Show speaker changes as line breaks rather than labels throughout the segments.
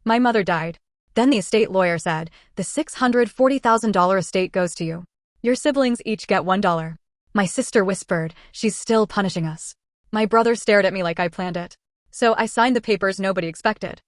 My mother died. Then the estate lawyer said, the $640,000 estate goes to you. Your siblings each get $1. My sister whispered, she's still punishing us. My brother stared at me like I planned it. So I signed the papers nobody expected.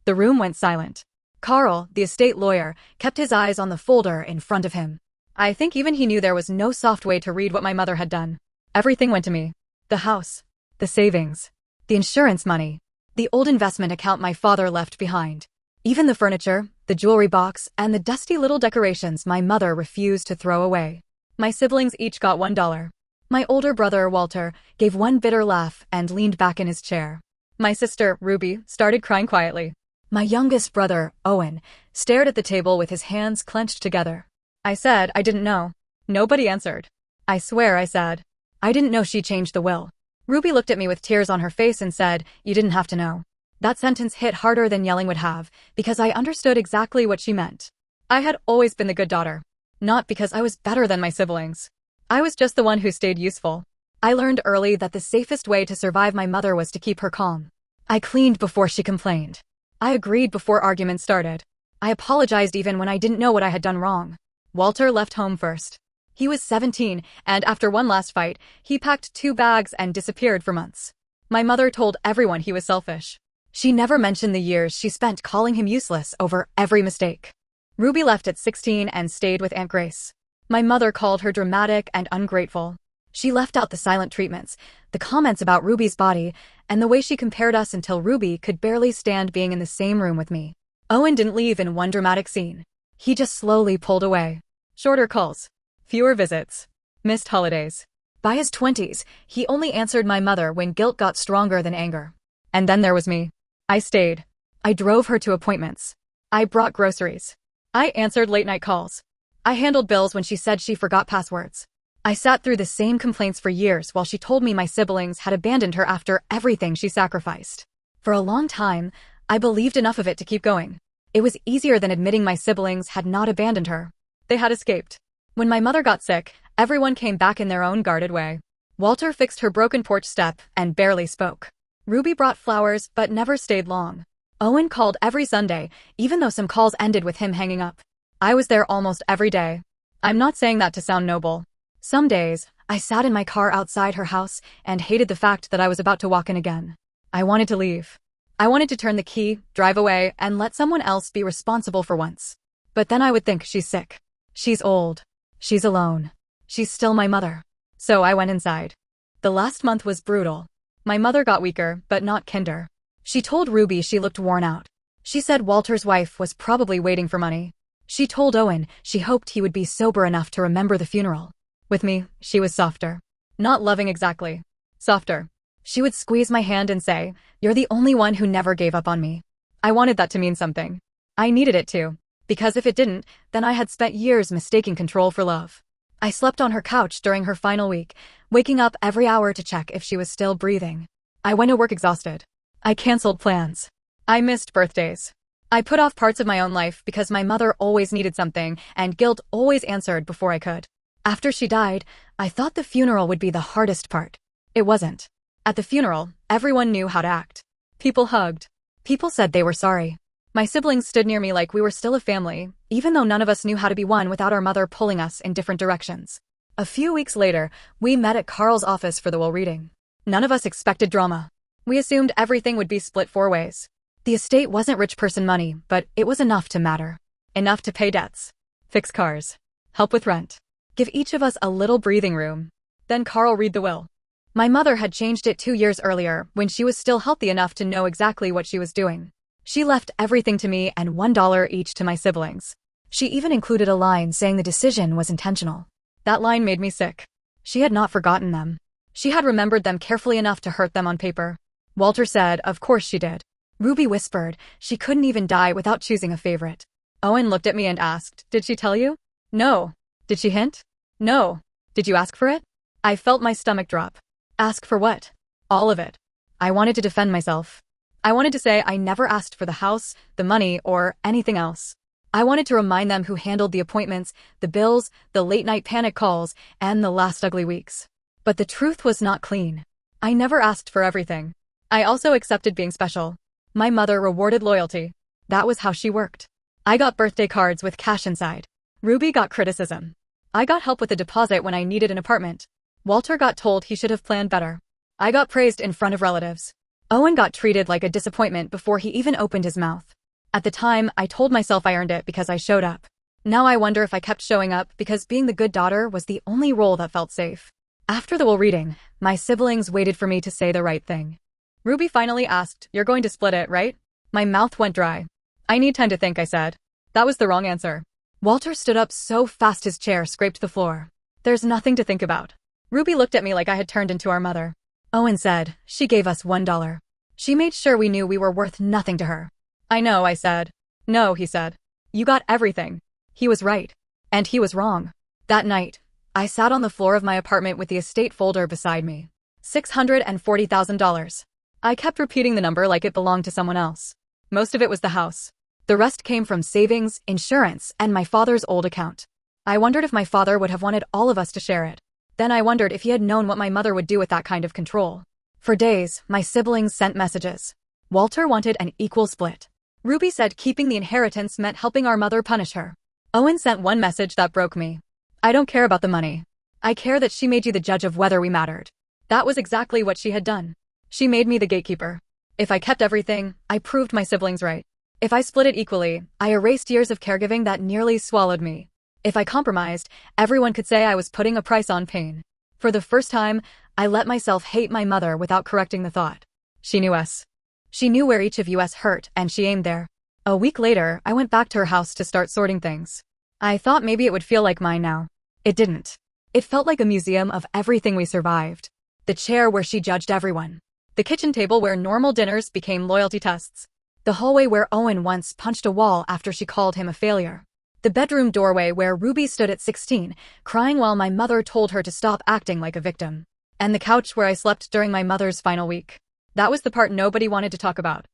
The room went silent. Carl, the estate lawyer, kept his eyes on the folder in front of him. I think even he knew there was no soft way to read what my mother had done. Everything went to me. The house, the savings, the insurance money, the old investment account my father left behind. Even the furniture, the jewelry box, and the dusty little decorations my mother refused to throw away. My siblings each got $1. My older brother, Walter, gave one bitter laugh and leaned back in his chair. My sister, Ruby, started crying quietly. My youngest brother, Owen, stared at the table with his hands clenched together. I said I didn't know. Nobody answered. I swear I said, I didn't know she changed the will. Ruby looked at me with tears on her face and said, you didn't have to know. That sentence hit harder than yelling would have, because I understood exactly what she meant. I had always been the good daughter. Not because I was better than my siblings. I was just the one who stayed useful. I learned early that the safest way to survive my mother was to keep her calm. I cleaned before she complained. I agreed before arguments started. I apologized even when I didn't know what I had done wrong. Walter left home first. He was 17, and after one last fight, he packed 2 bags and disappeared for months. My mother told everyone he was selfish. She never mentioned the years she spent calling him useless over every mistake. Ruby left at 16 and stayed with Aunt Grace. My mother called her dramatic and ungrateful. She left out the silent treatments, the comments about Ruby's body, and the way she compared us until Ruby could barely stand being in the same room with me. Owen didn't leave in one dramatic scene. He just slowly pulled away. Shorter calls. Fewer visits. Missed holidays. By his 20s, he only answered my mother when guilt got stronger than anger. And then there was me. I stayed. I drove her to appointments. I brought groceries. I answered late-night calls. I handled bills when she said she forgot passwords. I sat through the same complaints for years while she told me my siblings had abandoned her after everything she sacrificed. For a long time, I believed enough of it to keep going. It was easier than admitting my siblings had not abandoned her. They had escaped. When my mother got sick, everyone came back in their own guarded way. Walter fixed her broken porch step and barely spoke. Ruby brought flowers but never stayed long. Owen called every Sunday, even though some calls ended with him hanging up. I was there almost every day. I'm not saying that to sound noble. Some days, I sat in my car outside her house and hated the fact that I was about to walk in again. I wanted to leave. I wanted to turn the key, drive away, and let someone else be responsible for once. But then I would think she's sick. She's old. She's alone. She's still my mother. So I went inside. The last month was brutal. My mother got weaker, but not kinder. She told Ruby she looked worn out. She said Walter's wife was probably waiting for money. She told Owen she hoped he would be sober enough to remember the funeral. With me, she was softer. Not loving exactly. Softer. She would squeeze my hand and say, "You're the only one who never gave up on me." I wanted that to mean something. I needed it to. Because if it didn't, then I had spent years mistaking control for love. I slept on her couch during her final week, waking up every hour to check if she was still breathing. I went to work exhausted. I canceled plans. I missed birthdays. I put off parts of my own life because my mother always needed something, and guilt always answered before I could. After she died, I thought the funeral would be the hardest part. It wasn't. At the funeral, everyone knew how to act. People hugged. People said they were sorry. My siblings stood near me like we were still a family, even though none of us knew how to be one without our mother pulling us in different directions. A few weeks later, we met at Carl's office for the will reading. None of us expected drama. We assumed everything would be split 4 ways. The estate wasn't rich person money, but it was enough to matter. Enough to pay debts. Fix cars. Help with rent. Give each of us a little breathing room. Then Carl read the will. My mother had changed it 2 years earlier when she was still healthy enough to know exactly what she was doing. She left everything to me and $1 each to my siblings. She even included a line saying the decision was intentional. That line made me sick. She had not forgotten them. She had remembered them carefully enough to hurt them on paper. Walter said, of course she did. Ruby whispered, she couldn't even die without choosing a favorite. Owen looked at me and asked, did she tell you? No. Did she hint? No. Did you ask for it? I felt my stomach drop. Ask for what? All of it. I wanted to defend myself. I wanted to say I never asked for the house, the money, or anything else. I wanted to remind them who handled the appointments, the bills, the late-night panic calls, and the last ugly weeks. But the truth was not clean. I never asked for everything. I also accepted being special. My mother rewarded loyalty. That was how she worked. I got birthday cards with cash inside. Ruby got criticism. I got help with a deposit when I needed an apartment. Walter got told he should have planned better. I got praised in front of relatives. Owen got treated like a disappointment before he even opened his mouth. At the time, I told myself I earned it because I showed up. Now I wonder if I kept showing up because being the good daughter was the only role that felt safe. After the will reading, my siblings waited for me to say the right thing. Ruby finally asked, "You're going to split it, right?" My mouth went dry. "I need time to think," I said. That was the wrong answer. Walter stood up so fast his chair scraped the floor. "There's nothing to think about." Ruby looked at me like I had turned into our mother. Owen said, "She gave us $1. She made sure we knew we were worth nothing to her." "I know," I said. "No," he said. "You got everything." He was right. And he was wrong. That night, I sat on the floor of my apartment with the estate folder beside me. $640,000. I kept repeating the number like it belonged to someone else. Most of it was the house. The rest came from savings, insurance, and my father's old account. I wondered if my father would have wanted all of us to share it. Then I wondered if he had known what my mother would do with that kind of control. For days, my siblings sent messages. Walter wanted an equal split. Ruby said keeping the inheritance meant helping our mother punish her. Owen sent one message that broke me. "I don't care about the money. I care that she made you the judge of whether we mattered." That was exactly what she had done. She made me the gatekeeper. If I kept everything, I proved my siblings right. If I split it equally, I erased years of caregiving that nearly swallowed me. If I compromised, everyone could say I was putting a price on pain. For the first time, I let myself hate my mother without correcting the thought. She knew us. She knew where each of us hurt, and she aimed there. A week later, I went back to her house to start sorting things. I thought maybe it would feel like mine now. It didn't. It felt like a museum of everything we survived. The chair where she judged everyone. The kitchen table where normal dinners became loyalty tests. The hallway where Owen once punched a wall after she called him a failure. The bedroom doorway where Ruby stood at 16, crying while my mother told her to stop acting like a victim. And the couch where I slept during my mother's final week. That was the part nobody wanted to talk about.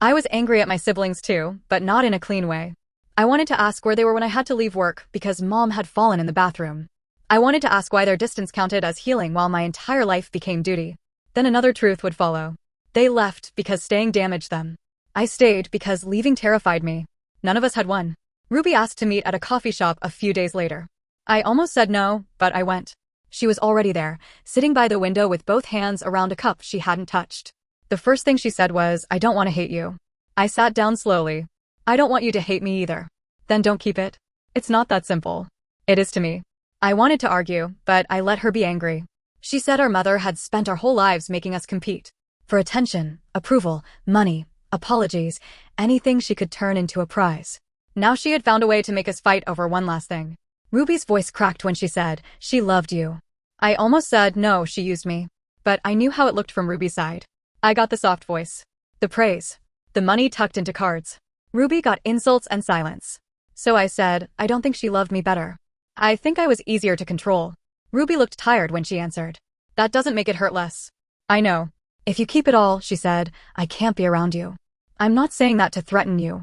I was angry at my siblings too, but not in a clean way. I wanted to ask where they were when I had to leave work because Mom had fallen in the bathroom. I wanted to ask why their distance counted as healing while my entire life became duty. Then another truth would follow. They left because staying damaged them. I stayed because leaving terrified me. None of us had won. Ruby asked to meet at a coffee shop a few days later. I almost said no, but I went. She was already there, sitting by the window with both hands around a cup she hadn't touched. The first thing she said was, "I don't want to hate you." I sat down slowly. "I don't want you to hate me either." "Then don't keep it." "It's not that simple." "It is to me." I wanted to argue, but I let her be angry. She said our mother had spent our whole lives making us compete. For attention, approval, money, apologies, anything she could turn into a prize. Now she had found a way to make us fight over one last thing. Ruby's voice cracked when she said, "She loved you." I almost said, "No, she used me." But I knew how it looked from Ruby's side. I got the soft voice. The praise. The money tucked into cards. Ruby got insults and silence. So I said, "I don't think she loved me better. I think I was easier to control." Ruby looked tired when she answered. "That doesn't make it hurt less." "I know. If you keep it all," she said, "I can't be around you. I'm not saying that to threaten you.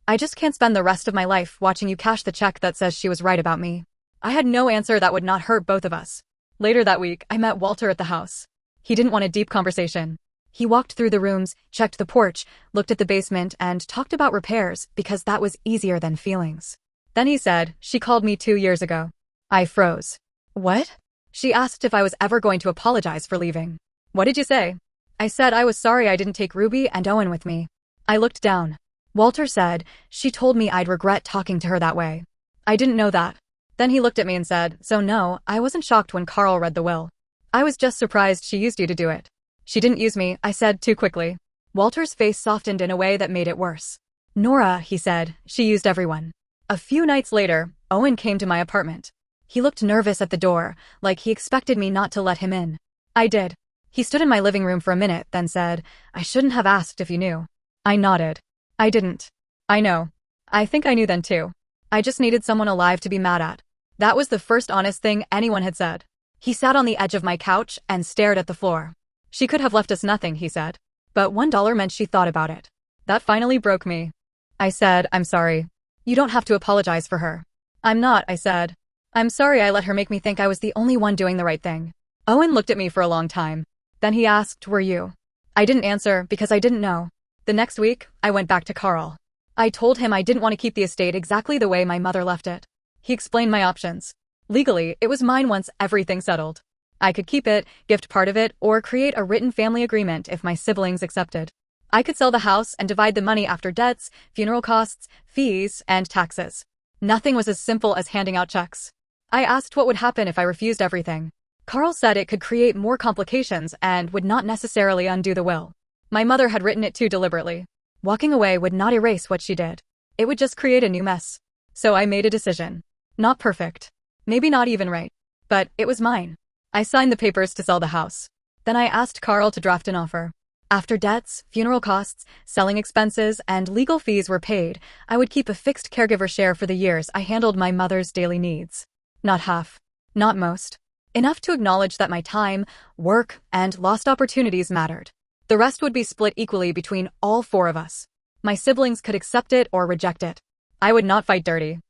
I just can't spend the rest of my life watching you cash the check that says she was right about me." I had no answer that would not hurt both of us. Later that week, I met Walter at the house. He didn't want a deep conversation. He walked through the rooms, checked the porch, looked at the basement, and talked about repairs because that was easier than feelings. Then he said, "She called me 2 years ago." I froze. "What?" She asked if I was ever going to apologize for leaving. "What did you say?" I said I was sorry I didn't take Ruby and Owen with me. I looked down. Walter said, "She told me I'd regret talking to her that way." I didn't know that. Then he looked at me and said, "So no, I wasn't shocked when Carl read the will. I was just surprised she used you to do it." "She didn't use me," I said too quickly. Walter's face softened in a way that made it worse. "Nora," he said, "she used everyone." A few nights later, Owen came to my apartment. He looked nervous at the door, like he expected me not to let him in. I did. He stood in my living room for a minute, then said, "I shouldn't have asked if you knew." I nodded. "I didn't." "I know. I think I knew then too. I just needed someone alive to be mad at." That was the first honest thing anyone had said. He sat on the edge of my couch and stared at the floor. "She could have left us nothing," he said. But $1 meant she thought about it. That finally broke me. I said, "I'm sorry. You don't have to apologize for her." "I'm not," I said. "I'm sorry I let her make me think I was the only one doing the right thing." Owen looked at me for a long time. Then he asked, "Were you?" I didn't answer because I didn't know. The next week, I went back to Carl. I told him I didn't want to keep the estate exactly the way my mother left it. He explained my options. Legally, it was mine once everything settled. I could keep it, gift part of it, or create a written family agreement if my siblings accepted. I could sell the house and divide the money after debts, funeral costs, fees, and taxes. Nothing was as simple as handing out checks. I asked what would happen if I refused everything. Carl said it could create more complications and would not necessarily undo the will. My mother had written it too deliberately. Walking away would not erase what she did. It would just create a new mess. So I made a decision. Not perfect. Maybe not even right. But it was mine. I signed the papers to sell the house. Then I asked Carl to draft an offer. After debts, funeral costs, selling expenses, and legal fees were paid, I would keep a fixed caregiver share for the years I handled my mother's daily needs. Not half. Not most. Enough to acknowledge that my time, work, and lost opportunities mattered. The rest would be split equally between all four of us. My siblings could accept it or reject it. I would not fight dirty.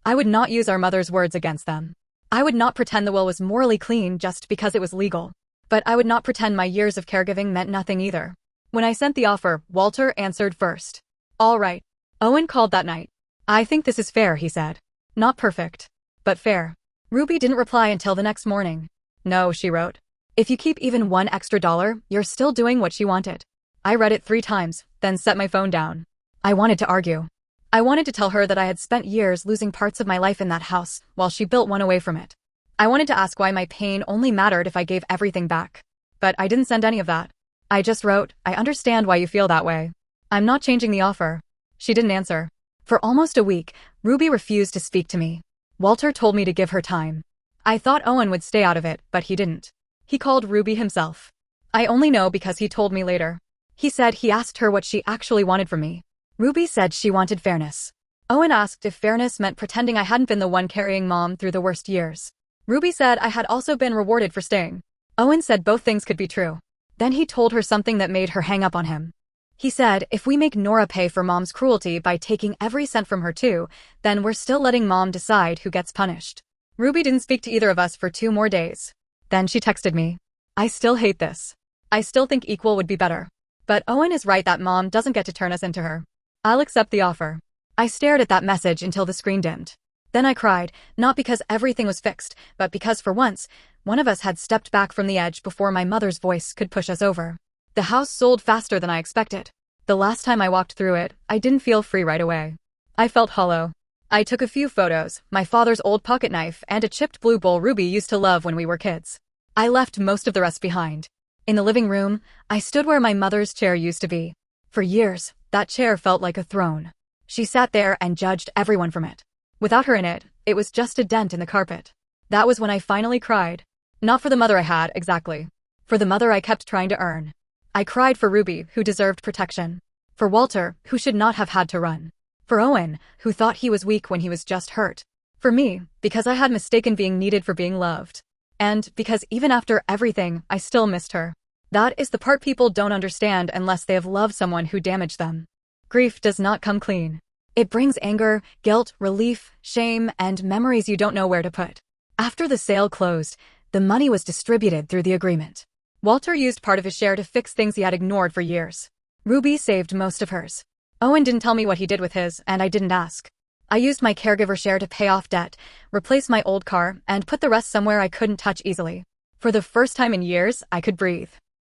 I would not use our mother's words against them. I would not pretend the will was morally clean just because it was legal. But I would not pretend my years of caregiving meant nothing either. When I sent the offer, Walter answered first. All right. Owen called that night. I think this is fair, he said. Not perfect, but fair. Ruby didn't reply until the next morning. No, she wrote. If you keep even $1 extra, you're still doing what she wanted. I read it 3 times, then set my phone down. I wanted to argue. I wanted to tell her that I had spent years losing parts of my life in that house while she built one away from it. I wanted to ask why my pain only mattered if I gave everything back. But I didn't send any of that. I just wrote, I understand why you feel that way. I'm not changing the offer. She didn't answer. For almost a week, Ruby refused to speak to me. Walter told me to give her time. I thought Owen would stay out of it, but he didn't. He called Ruby himself. I only know because he told me later. He said he asked her what she actually wanted from me. Ruby said she wanted fairness. Owen asked if fairness meant pretending I hadn't been the one carrying Mom through the worst years. Ruby said I had also been rewarded for staying. Owen said both things could be true. Then he told her something that made her hang up on him. He said if we make Nora pay for Mom's cruelty by taking every cent from her too, then we're still letting Mom decide who gets punished. Ruby didn't speak to either of us for 2 more days. Then she texted me. I still hate this. I still think equal would be better. But Owen is right that Mom doesn't get to turn us into her. I'll accept the offer. I stared at that message until the screen dimmed. Then I cried, not because everything was fixed, but because for once, one of us had stepped back from the edge before my mother's voice could push us over. The house sold faster than I expected. The last time I walked through it, I didn't feel free right away. I felt hollow. I took a few photos, my father's old pocket knife and a chipped blue bowl Ruby used to love when we were kids. I left most of the rest behind. In the living room, I stood where my mother's chair used to be. For years, that chair felt like a throne. She sat there and judged everyone from it. Without her in it, it was just a dent in the carpet. That was when I finally cried. Not for the mother I had, exactly. For the mother I kept trying to earn. I cried for Ruby, who deserved protection. For Walter, who should not have had to run. For Owen, who thought he was weak when he was just hurt. For me, because I had mistaken being needed for being loved. And because even after everything, I still missed her. That is the part people don't understand unless they have loved someone who damaged them. Grief does not come clean. It brings anger, guilt, relief, shame, and memories you don't know where to put. After the sale closed, the money was distributed through the agreement. Walter used part of his share to fix things he had ignored for years. Ruby saved most of hers. Owen didn't tell me what he did with his, and I didn't ask. I used my caregiver share to pay off debt, replace my old car, and put the rest somewhere I couldn't touch easily. For the first time in years, I could breathe.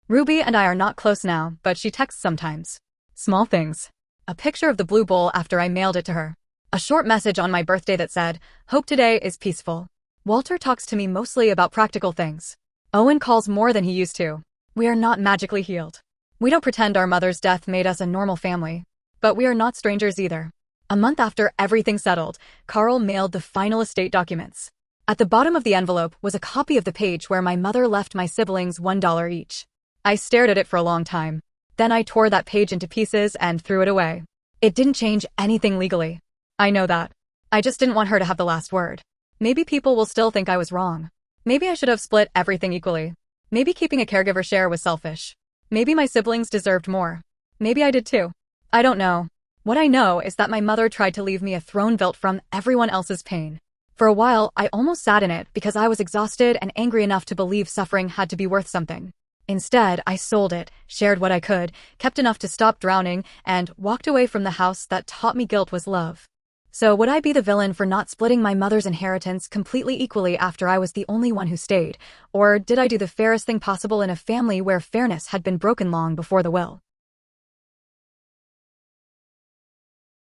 Ruby and I are not close now, but she texts sometimes. Small things. A picture of the blue bowl after I mailed it to her. A short message on my birthday that said, "Hope today is peaceful." Walter talks to me mostly about practical things. Owen calls more than he used to. We are not magically healed. We don't pretend our mother's death made us a normal family. But we are not strangers either. A month after everything settled, Carl mailed the final estate documents. At the bottom of the envelope was a copy of the page where my mother left my siblings $1 each. I stared at it for a long time. Then I tore that page into pieces and threw it away. It didn't change anything legally. I know that. I just didn't want her to have the last word. Maybe people will still think I was wrong. Maybe I should have split everything equally. Maybe keeping a caregiver share was selfish. Maybe my siblings deserved more. Maybe I did too. I don't know. What I know is that my mother tried to leave me a throne built from everyone else's pain. For a while, I almost sat in it because I was exhausted and angry enough to believe suffering had to be worth something. Instead, I sold it, shared what I could, kept enough to stop drowning, and walked away from the house that taught me guilt was love. So would I be the villain for not splitting my mother's inheritance completely equally after I was the only one who stayed? Or did I do the fairest thing possible in a family where fairness had been broken long before the will?